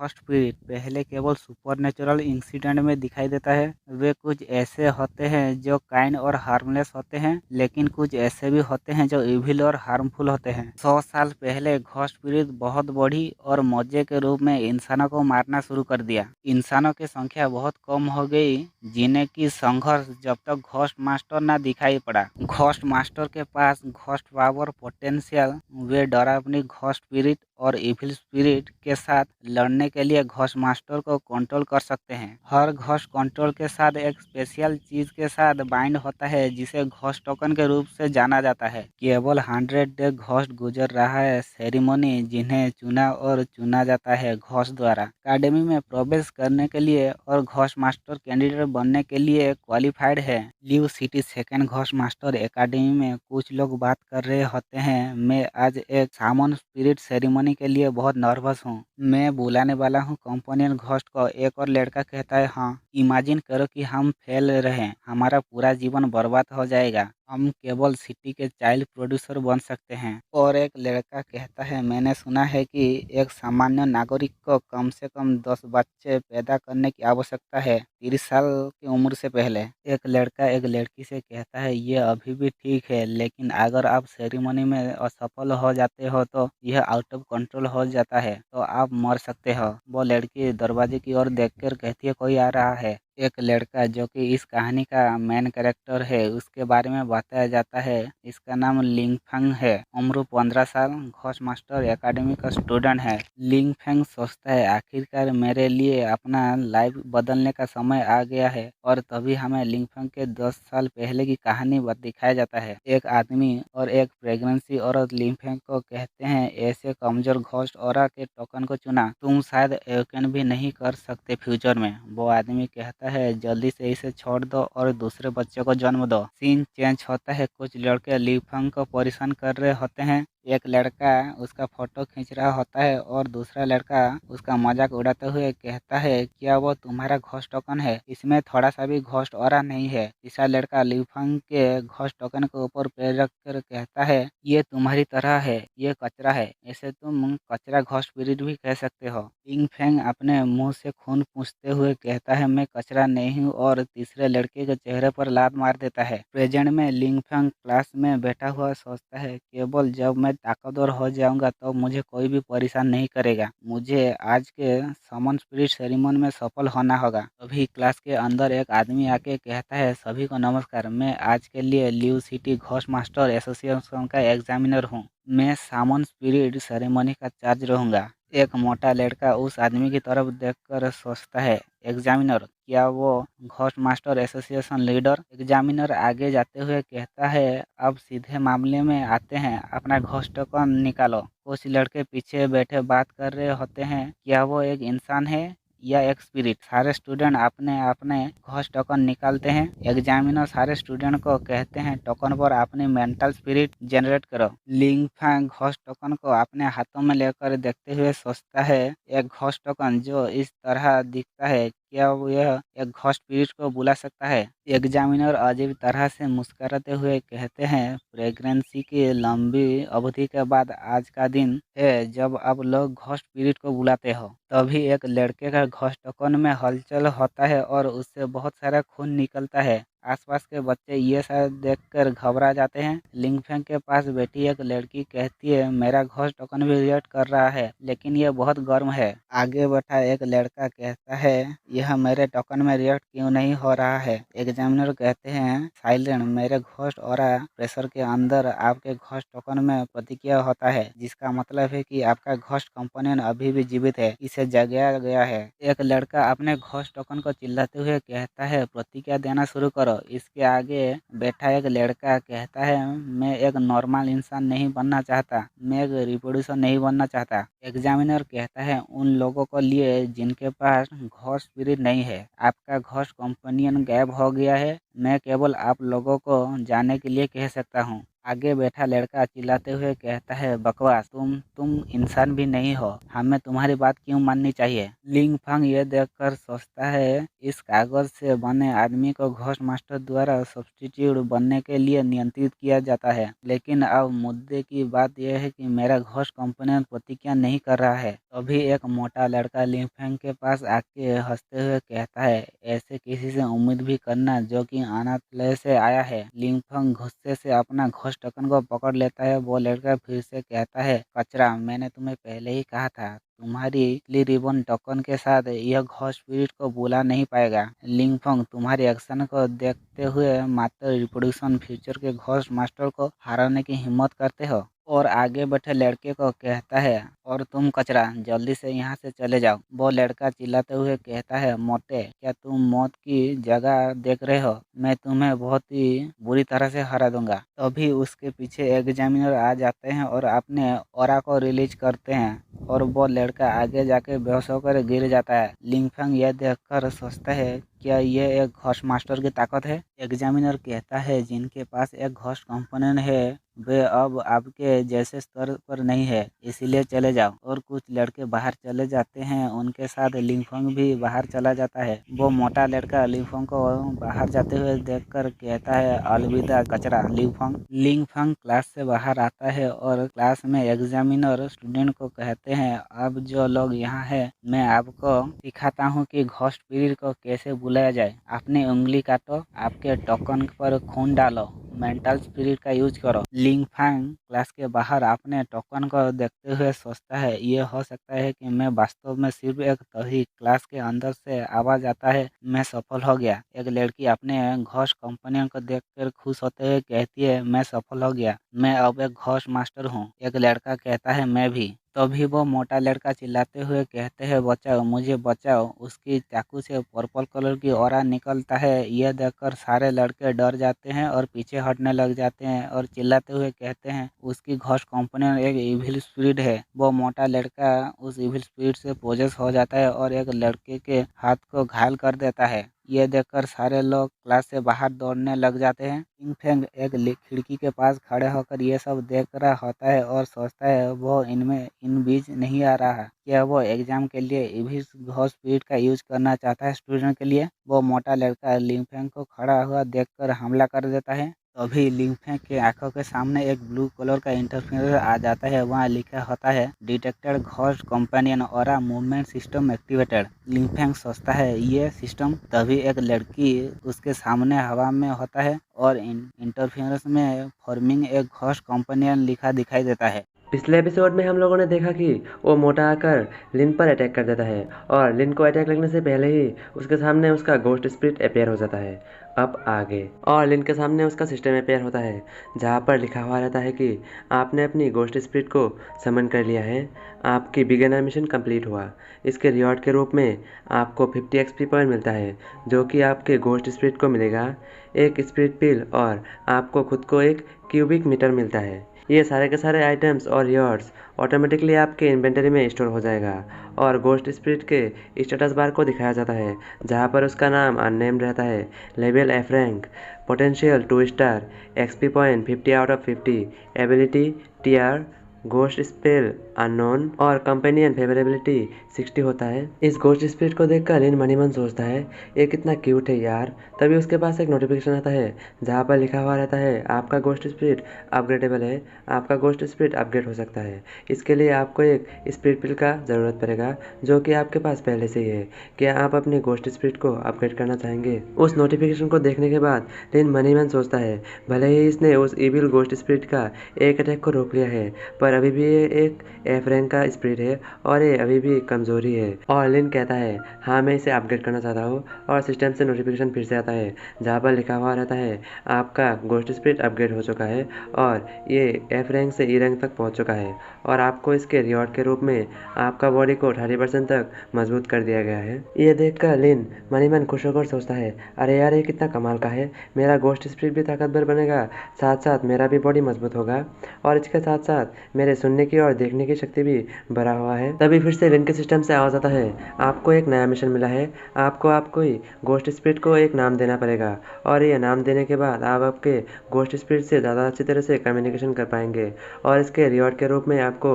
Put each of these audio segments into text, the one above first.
Ghost period पहले केवल supernatural incident में दिखाई देता है। वे कुछ ऐसे होते हैं जो काइंड और हार्मलेस होते हैं, लेकिन कुछ ऐसे भी होते हैं जो इविल और हार्मफुल होते हैं। 100 साल पहले घोस्ट पीरियड बहुत बढ़ी और मौजे के रूप में इंसानों को मारना शुरू कर दिया। इंसानों की संख्या बहुत कम हो गई, जीने की संघर्ष जब तक घोस्ट मास्टर ना दिखाई पड़ा। घोस्ट मास्टर के पास घोस्ट पावर पोटेंशियल, वे डरावनी घोस्ट स्पिरिट और इविल स्पिरिट के साथ लड़ने के लिए घोस्ट मास्टर को कंट्रोल कर सकते हैं। हर घोस्ट कंट्रोल के साथ एक स्पेशल चीज के साथ बाइंड होता है जिसे घोस्ट टोकन के रूप से जाना जाता है। केवल 100 डे घोस्ट गुजर रहा है सेरेमनी जिन्हें चुना और चुना जाता है घोस्ट द्वारा अकादमी में प्रवेश करने के लिए और घोस्ट मास्टर कैंडिडेट बनने के लिए क्वालिफाइड है। Liu city second ghost master academy में कुछ लोग बात कर रहे होते हैं। मैं आज एक सामन स्पिरिट सेरेमनी के लिए बहुत नर्वस हूँ। मैं बुलाने वाला हूँ कंपोनेंट घोस्ट को। एक और लड़का कहता है, हाँ, इमेजिन करो कि हम फेल रहे, हमारा पूरा जीवन बर्बाद हो जाएगा, हम केवल सिटी के चाइल्ड प्रोड्यूसर बन सकते हैं। और एक लड़का कहता है, मैंने सुना है कि एक सामान्य नागरिक को कम से कम 10 बच्चे पैदा करने की आवश्यकता है 30 साल की उम्र से पहले। एक लड़का एक लड़की से कहता है, ये अभी भी ठीक है, लेकिन अगर आप सेरेमनी में असफल हो जाते हो तो यह आउट ऑफ कंट्रोल हो जाता है, तो आप मर सकते हो। वो लड़की दरवाजे की ओर देखकर कहती है, कोई आ रहा है। एक लड़का जो कि इस कहानी का मेन कैरेक्टर है, उसके बारे में बताया जाता है। इसका नाम लिंगफेंग है, उम्र 15 साल, घोस्ट मास्टर एकेडमी का स्टूडेंट है। लिंगफेंग सोचता है, आखिरकार मेरे लिए अपना लाइफ बदलने का समय आ गया है। और तभी हमें लिंगफेंग के 10 साल पहले की कहानी दिखाया जाता है। एक आदमी और एक प्रेगनेंसी औरत लिंगफेंग को कहते हैं, ऐसे कमजोर घोस्ट ऑरा के टोकन को चुना, तुम शायद एवेकन भी नहीं कर सकते फ्यूचर में। वो आदमी कहता है, जल्दी से इसे छोड़ दो और दूसरे बच्चे को जन्म दो। सीन चेंज होता है, कुछ लड़के लिंगफेंग को परेशान कर रहे होते हैं। एक लड़का उसका फोटो खींच रहा होता है और दूसरा लड़का उसका मजाक उड़ाते हुए कहता है, क्या वो तुम्हारा घोस्ट टोकन है? इसमें थोड़ा सा भी घोस्ट ऑरा नहीं है। तीसरा लड़का लिंगफेंग के घोस्ट टोकन के ऊपर पैर रख कर कहता है, ये तुम्हारी तरह है, ये कचरा है, इसे तुम कचरा घोस्ट स्पिरिट भी कह सकते हो। लिंगफेंग अपने मुंह से खून पूछते हुए कहता है, मैं कचरा नहीं हूँ, और तीसरे लड़के के चेहरे पर लात मार देता है। प्रेजेंट में लिंगफेंग क्लास में बैठा हुआ सोचता है, केवल जब मैं ताकतवर हो जाऊंगा तो मुझे कोई भी परेशान नहीं करेगा। मुझे आज के समन स्पिरिट सेरेमनी में सफल होना होगा। तभी क्लास के अंदर एक आदमी आके कहता है, सभी को नमस्कार, मैं आज के लिए ल्यू सिटी घोस्ट मास्टर एसोसिएशन का एग्जामिनर हूँ। मैं सामन स्पिरिट सेरेमनी का चार्ज रहूंगा। एक मोटा लड़का उस आदमी की तरफ देखकर सोचता है, एग्जामिनर, क्या वो ghost master association leader? Examiner आगे जाते हुए कहता है, अब सीधे मामले में आते हैं, अपना घोस्ट टोकन निकालो। कुछ लड़के पीछे बैठे बात कर रहे होते हैं, क्या वो एक इंसान है या एक स्पिरिट? सारे स्टूडेंट अपने अपने घोस्ट टोकन निकालते हैं। एग्जामिनर सारे स्टूडेंट को कहते हैं, टोकन पर अपनी मेंटल स्पिरिट जनरेट करो। लिंगफेंग घोस्ट टोकन को अपने हाथों में लेकर देखते हुए सोचता है, एक घोस्ट टोकन जो इस तरह दिखता है, क्या वो यह एक घोस्ट स्पिरिट को बुला सकता है? एग्जामिनर अजीब तरह से मुस्कुराते हुए कहते हैं, प्रेगनेंसी की लंबी अवधि के बाद आज का दिन है जब आप लोग घोस्ट स्पिरिट को बुलाते हो। तभी एक लड़के का घोस्ट टोकन में हलचल होता है और उससे बहुत सारा खून निकलता है। आसपास के बच्चे ये सब देखकर घबरा जाते हैं। लिंगफेंग के पास बैठी एक लड़की कहती है, मेरा घोस्ट टोकन भी रिएक्ट कर रहा है, लेकिन यह बहुत गर्म है। आगे बैठा एक लड़का कहता है, यह मेरे टोकन में रिएक्ट क्यों नहीं हो रहा है? एग्जामिनर कहते हैं, साइलेंट, मेरे घोस्ट ऑरा प्रेशर के अंदर आपके घोस्ट टोकन में प्रतिक्रिया होता है, जिसका मतलब है कि आपका घोस्ट कंपोनेंट अभी भी जीवित है, इसे जगाया गया है। एक लड़का अपने घोस्ट टोकन को चिल्लाते हुए कहता है, प्रतिक्रिया देना शुरू करो। इसके आगे बैठा एक लड़का कहता है, मैं एक नॉर्मल इंसान नहीं बनना चाहता, मैं एक रिप्रोड्यूसर नहीं बनना चाहता। एग्जामिनर कहता है, उन लोगों को लिए जिनके पास घोस्ट स्पिरिट नहीं है, आपका घोस्ट कंपेनियन गायब हो गया है, मैं केवल आप लोगों को जानने के लिए कह सकता हूँ। आगे बैठा लड़का चिल्लाते हुए कहता है, बकवास, तुम इंसान भी नहीं हो, हमें तुम्हारी बात क्यों माननी चाहिए। लिंग फंग ये देखकर सोचता है, इस कागज से बने आदमी को घोस्ट मास्टर द्वारा सब्स्टिट्यूट बनने के लिए नियंत्रित किया जाता है, लेकिन अब मुद्दे की बात यह है कि मेरा घोस्ट कंपोनेंट प्रतिक्रिया नहीं कर रहा है। तभी एक मोटा लड़का लिंग फंग के पास आके हंसते हुए कहता है, ऐसे किसी से उम्मीद भी करना जो कि अनाथालय से आया है। लिंग फंग गुस्से से अपना घोस्ट टोकन को पकड़ लेता है। वो लड़का फिर से कहता है, कचरा, मैंने तुम्हें पहले ही कहा था, तुम्हारी ली रिबन टोकन के साथ यह घोस्ट स्पिरिट को बुला नहीं पाएगा। लिंग फंग, तुम्हारी एक्शन को देखते हुए मात्र रिप्रोडक्शन फ्यूचर के घोस्ट मास्टर को हराने की हिम्मत करते हो। और आगे बैठे लड़के को कहता है, और तुम कचरा, जल्दी से यहाँ से चले जाओ। वो लड़का चिल्लाते हुए कहता है, मोटे, क्या तुम मौत की जगह देख रहे हो? मैं तुम्हें बहुत ही बुरी तरह से हरा दूंगा। तभी उसके पीछे एग्जामिनर आ जाते हैं और अपने ऑरा को रिलीज करते हैं और वो लड़का आगे जाके बेहोश होकर गिर जाता है। लिंग फंग यह देखकर सोचता है, क्या ये एक घोस्ट मास्टर की ताकत है? एग्जामिनर कहता है, जिनके पास एक घोस्ट कंपोनेंट है वे अब आपके जैसे स्तर पर नहीं है, इसीलिए चले जाओ। और कुछ लड़के बाहर चले जाते हैं, उनके साथ लिंग फंग भी बाहर चला जाता है। वो मोटा लड़का लिंग फंग को बाहर जाते हुए देखकर कहता है, अलविदा कचरा। लिंग फंग क्लास से बाहर आता है और क्लास में एग्जामिनर स्टूडेंट को कहते हैं, अब जो लोग यहाँ है, मैं आपको सिखाता हूँ कि घोस्ट स्पिरिट को कैसे बुलाया जाए। अपनी उंगली काटो, आपके टोकन पर खून डालो, मेंटल स्पिरिट का यूज करो। लिंग फंग क्लास के बाहर अपने टोकन को देखते हुए सोचता है, ये हो सकता है कि मैं वास्तव में सिर्फ एक, तभी क्लास के अंदर से आवाज आता है, मैं सफल हो गया। एक लड़की अपने घोस्ट कंपनियों को देखकर खुश होते हुए कहती है, मैं सफल हो गया, मैं अब एक घोस्ट मास्टर हूँ। एक लड़का कहता है, मैं भी। तभी वो मोटा लड़का चिल्लाते हुए कहते हैं, बचाओ, मुझे बचाओ। उसकी चाकू से पर्पल कलर की ऑरा निकलता है। यह देखकर सारे लड़के डर जाते हैं और पीछे हटने लग जाते हैं और चिल्लाते हुए कहते हैं, उसकी घोस्ट कंपोनेंट एक इविल स्पिरिट है। वो मोटा लड़का उस इविल स्पिरिट से पोजेस हो जाता है और एक लड़के के हाथ को घायल कर देता है। ये देखकर सारे लोग क्लास से बाहर दौड़ने लग जाते हैं। लिंग फंग एक खिड़की के पास खड़े होकर ये सब देख रहा होता है और सोचता है, वो इन बीच नहीं आ रहा। क्या वो एग्जाम के लिए इविल घोस्ट स्पिरिट का यूज करना चाहता है स्टूडेंट के लिए? वो मोटा लड़का लिंग फंग को खड़ा हुआ देखकर हमला कर देता है। तभी लिंग फंग के आंखों के सामने एक ब्लू कलर का इंटरफेरेंस आ जाता है। वहाँ लिखा होता है, detected ghost companion aura movement system activated. लिंग फंग सोचता है, ये सिस्टम। तभी एक लड़की उसके सामने हवा में होता है और इंटरफेरेंस में फॉर्मिंग एक घोस्ट कंपेनियन लिखा दिखाई देता है। पिछले एपिसोड में हम लोगों ने देखा कि वो मोटा आकर लिन पर अटैक कर देता है और लिन को अटैक लगने से पहले ही उसके सामने उसका घोस्ट स्पिरिट अपेयर हो जाता है। अब आगे और लिन के सामने उसका सिस्टम अपेयर होता है, जहाँ पर लिखा हुआ रहता है कि आपने अपनी घोस्ट स्पिरिट को समन कर लिया है, आपकी बिगिनर मिशन कंप्लीट हुआ। इसके रिवॉर्ड के रूप में आपको 50 एक्सपी पॉइंट मिलता है, जो कि आपके घोस्ट स्पिरिट को मिलेगा, एक स्पिरिट पिल और आपको खुद को एक क्यूबिक मीटर मिलता है। ये सारे के सारे आइटम्स और रिवॉर्ड्स ऑटोमेटिकली आपके इन्वेंटरी में स्टोर हो जाएगा और घोस्ट स्पिरिट के स्टेटस बार को दिखाया जाता है, जहाँ पर उसका नाम अननेम्ड रहता है, level F rank, potential 2 star, XP point 50 out of 50, ability TR, ghost spell unknown और कंपेनियन फेवरेबिलिटी 60 होता है। इस घोस्ट स्पिरिट को देखकर लिन मनी मन सोचता है, ये कितना क्यूट है यार। तभी उसके पास एक नोटिफिकेशन आता है, जहाँ पर लिखा हुआ रहता है, आपका घोस्ट स्पिरिट अपग्रेडेबल है, आपका घोस्ट स्पिरिट अपग्रेड हो सकता है। इसके लिए आपको एक स्पिरिट पिल का ज़रूरत पड़ेगा, जो कि आपके पास पहले से ही है। क्या आप अपने घोस्ट स्पिरिट को अपग्रेड करना चाहेंगे? उस नोटिफिकेशन को देखने के बाद लिन मनी मन सोचता है, भले ही इसने उस इविल घोस्ट स्पिरिट का एक अटैक को रोक लिया है, पर अभी भी ये एक F रैंक का स्पिरिट है और ये अभी भी कमजोरी है। और लिन कहता है, हाँ मैं इसे अपग्रेड करना चाहता हूँ। और सिस्टम से नोटिफिकेशन फिर से आता है, जहाँ पर लिखा हुआ रहता है, आपका घोस्ट स्पिरिट अपग्रेड हो चुका है और ये F रैंक से E रैंक तक पहुँच चुका है और आपको इसके रिवॉर्ड के रूप में आपका बॉडी को 30% तक मजबूत कर दिया गया है। ये देखकर लिन मनी मन खुश होकर सोचता है, अरे यार ये कितना कमाल का है, मेरा घोस्ट स्पिरिट भी ताकतवर बनेगा, साथ साथ मेरा भी बॉडी मजबूत होगा और इसके साथ साथ मेरे सुनने की और देखने की की शक्ति भी बढ़ा हुआ है। तभी फिर से लिन के सिस्टम से आवाज आता है, आपको एक नया मिशन मिला है, आपको कोई गोस्ट स्पिरिट को एक नाम देना पड़ेगा और ये नाम देने के बाद आप आपके गोस्ट स्पिरिट से ज़्यादा अच्छी तरह से कम्युनिकेशन कर पाएंगे और इसके रिवॉर्ड के रूप में आपको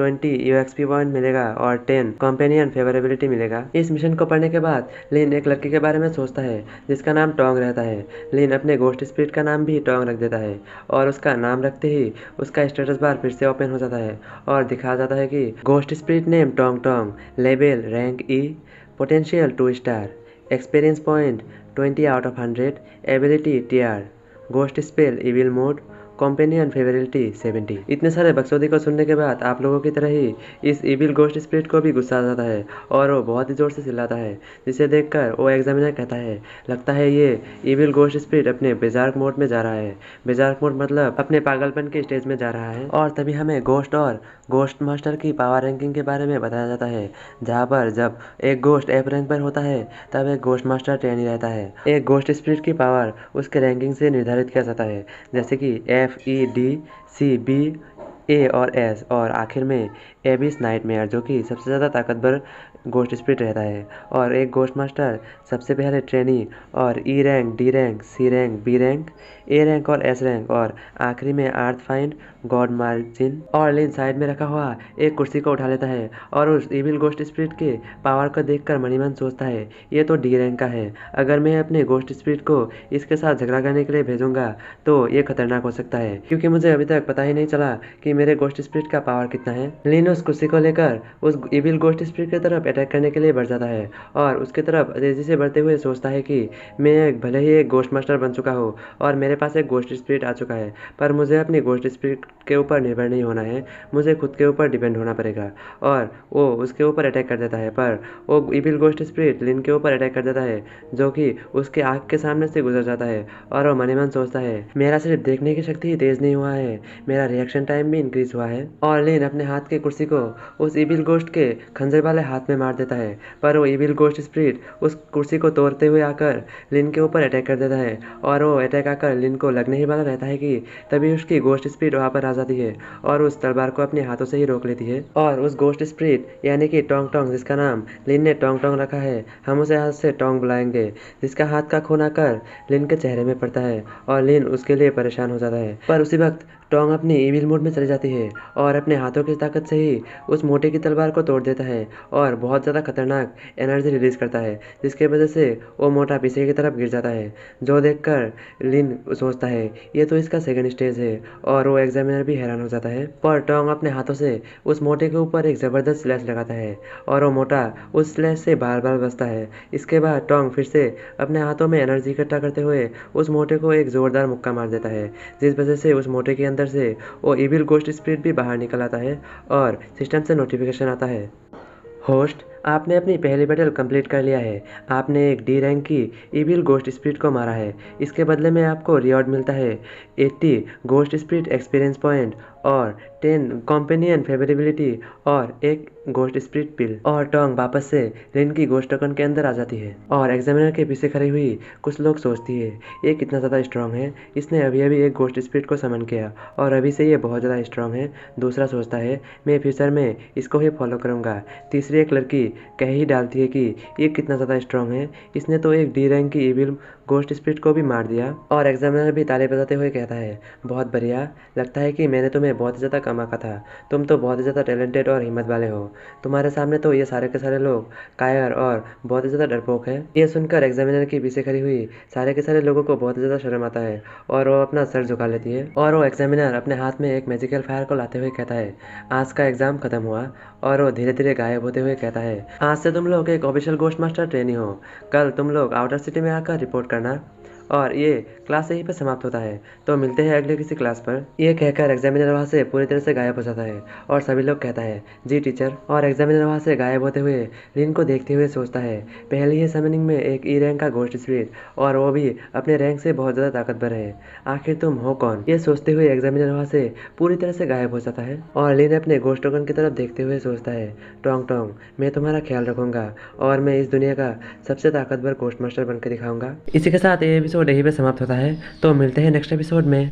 20 UXP पॉइंट मिलेगा और 10 कंपेनियन फेवरेबिलिटी मिलेगा। इस मिशन को पढ़ने के बाद लिन एक लड़की के बारे में सोचता है जिसका नाम टोंग रहता है। लिन अपने गोस्ट स्पिरिट का नाम भी टोंग रख देता है और उसका नाम रखते ही उसका स्टेटस बार फिर से ओपन हो जाता है और दिखाया जाता है कि ghost spirit name Tong Tong, level rank E, potential 2 star, experience point 20 out of 100, ability TR, ghost spell evil mode, companion favourability 70। इतने सारे बकचोदी को सुनने के बाद आप लोगों की तरह ही इस इविल गोस्ट स्पिरिट को भी गुस्सा आ जाता है और वो बहुत ही जोर से चिल्लाता है, जिसे देखकर वो एग्जामिनर कहता है, लगता है ये इविल गोस्ट स्पिरिट अपने बेजार्क मोड में जा रहा है। बेजार्क मोड मतलब अपने पागलपन के स्टेज में जा रहा है। और तभी हमें गोस्ट और गोस्ट मास्टर की पावर रैंकिंग के बारे में बताया जाता है, जहाँ पर जब एक गोस्ट F रैंक पर होता है तब एक गोस्ट मास्टर ट्रेनी रहता है। एक गोस्ट स्पिरिट की पावर उसके रैंकिंग से निर्धारित किया जाता है, जैसे कि F, E, D, C, B, A और S, और आखिर में एबिस नाइटमेयर जो कि सबसे ज़्यादा ताकतवर गोस्ट स्पिरिट रहता है। और एक गोस्ट मास्टर सबसे पहले ट्रेनी और E rank, D rank, C rank, B rank, A rank और S रैंक और आखिरी में अर्थ फाइंड गॉड मार्जिन। और लिन साइड में रखा हुआ एक कुर्सी को उठा लेता है और उस इविल गोस्ट स्पिरिट के पावर को देखकर मनी मन सोचता है, ये तो D रैंक का है, अगर मैं अपने गोस्ट स्पिरिट को इसके साथ झगड़ा करने के लिए भेजूंगा तो ये खतरनाक हो सकता है, क्योंकि मुझे अभी तक पता ही नहीं चला कि मेरे गोस्ट स्पिरिट का पावर कितना है। लिन उस कुर्सी को लेकर उस इविल गोस्ट स्पिरिट की तरफ अटैक करने के लिए बढ़ जाता है और उसकी तरफ तेजी से बढ़ते हुए सोचता है कि मैं भले ही एक गोस्ट मास्टर बन चुका हूँ और मेरे पास एक गोस्ट स्पिरिट आ चुका है, पर मुझे अपनी गोस्ट स्पिरिट के ऊपर निर्भर नहीं होना है, मुझे खुद के ऊपर डिपेंड होना पड़ेगा। और वो उसके ऊपर अटैक कर देता है, पर वो इविल गोस्ट स्पिरिट लिन के ऊपर अटैक कर देता है, जो कि उसके आँख के सामने से गुजर जाता है। और वो मन ही मन सोचता है, मेरा सिर्फ देखने की शक्ति ही तेज नहीं हुआ है, मेरा रिएक्शन टाइम भी इंक्रीज हुआ है। और लिन अपने हाथ की कुर्सी को उस इविल गोस्ट के खंजर वाले हाथ में मार देता है, पर वो इविल गोस्ट स्पिरिट उस कुर्सी को तोड़ते हुए आकर लिन के ऊपर अटैक कर देता है। और वो अटैक आकर लिन को लगने ही वाला रहता है कि तभी उसकी गोस्ट स्पिरिट वहाँ पर आ जाती है और उस तलवार को अपने हाथों से ही रोक लेती है। और उस गोस्ट स्पिरिट यानी कि टोंग टोंग, जिसका नाम लिन ने टोंग टोंग रखा है, हम उसे हाथ से टोंग बुलाएंगे, जिसका हाथ का खून आकर लिन के चेहरे में पड़ता है और लिन उसके लिए परेशान हो जाता है। पर उसी वक्त टोंग अपनी इविल मोड में चली जाती है और अपने हाथों की ताकत से ही उस मोटे की तलवार को तोड़ देता है और बहुत ज़्यादा खतरनाक एनर्जी रिलीज करता है, जिसके वजह से वो मोटा पीछे की तरफ गिर जाता है, जो देखकर लिन सोचता है ये तो इसका सेकंड स्टेज है। और वो एग्जामिनर भी हैरान हो जाता है। पर टोंग अपने हाथों से उस मोटे के ऊपर एक ज़बरदस्त स्लैश लगाता है और वो मोटा उस स्लैश से बार बार बचता है। इसके बाद टोंग फिर से अपने हाथों में एनर्जी इकट्ठा करते हुए उस मोटे को एक ज़ोरदार मुक्का मार देता है, जिस वजह से उस मोटे के अंदर से वो इविल गोस्ट स्पिरिट भी बाहर निकल आता है और सिस्टम से नोटिफिकेशन आता है, होस्ट आपने अपनी पहली बैटल कंप्लीट कर लिया है, आपने एक D रैंक की इविल गोस्ट स्पिरिट को मारा है, इसके बदले में आपको रिवॉर्ड मिलता है 80 गोस्ट स्पिरिट एक्सपीरियंस पॉइंट और 10 कंपेनियन फेवरेबिलिटी और एक गोस्ट स्पिरिट पिल। और टोंग वापस से लिन की गोस्ट टोकन के अंदर आ जाती है और एग्जामिनर के पीछे खड़ी हुई कुछ लोग सोचती है, ये कितना ज़्यादा स्ट्रांग है, इसने अभी अभी एक गोस्ट स्पिरिट को समन किया और अभी से ये बहुत ज़्यादा स्ट्रांग है। दूसरा सोचता है, मैं फ्यूचर में इसको ही फॉलो करूँगा। तीसरी एक लड़की कह ही डालती है कि ये कितना ज़्यादा स्ट्रांग है, इसने तो एक D रैंक की इविल गोस्ट स्पिरिट को भी मार दिया। और एग्जामिनर भी ताली बजाते हुए कहता है, बहुत बढ़िया, लगता है कि मैंने तुम्हें बहुत ही ज़्यादा कम आंका था, तुम तो बहुत ही ज़्यादा टैलेंटेड और हिम्मत वाले हो, तुम्हारे सामने तो ये सारे के सारे लोग कायर और बहुत ही ज़्यादा डरपोक है। ये सुनकर एग्जामिनर के पीछे खड़ी हुई सारे के सारे लोगों को बहुत ही ज़्यादा शर्म आता है और वो अपना सर झुका लेती है। और वो एग्जामिनर अपने हाथ में एक मैजिकल फायर को लाते हुए कहता है, आज का एग्जाम खत्म हुआ। और वो धीरे धीरे गायब होते हुए कहता है, आज से तुम लोग एक ऑफिशियल गोस्ट मास्टर ट्रेनी हो, कल तुम लोग आउटर सिटी में आकर रिपोर्ट करना। और ये क्लास यहीं पर समाप्त होता है, तो मिलते हैं अगले किसी क्लास पर। ये कहकर एग्जामिनर वहाँ से पूरी तरह से गायब हो जाता है और सभी लोग कहता है, जी टीचर। और एग्जामिनर वहाँ से गायब होते हुए लिन को देखते हुए सोचता है, पहले ही समनिंग में एक E रैंक का गोस्ट स्पिरिट और वो भी अपने रैंक से बहुत ज़्यादा ताकतवर है, आखिर तुम हो कौन? ये सोचते हुए एग्जामिनर वहाँ से पूरी तरह से गायब हो जाता है और लिन अपने गोस्ट टोकन की तरफ देखते हुए सोचता है, टोंग टोंग, मैं तुम्हारा ख्याल रखूंगा और मैं इस दुनिया का सबसे ताकतवर गोस्ट मास्टर बनकर दिखाऊंगा। इसी के साथ ये एपिसोड यहीं पे समाप्त होता है, तो मिलते हैं नेक्स्ट एपिसोड में।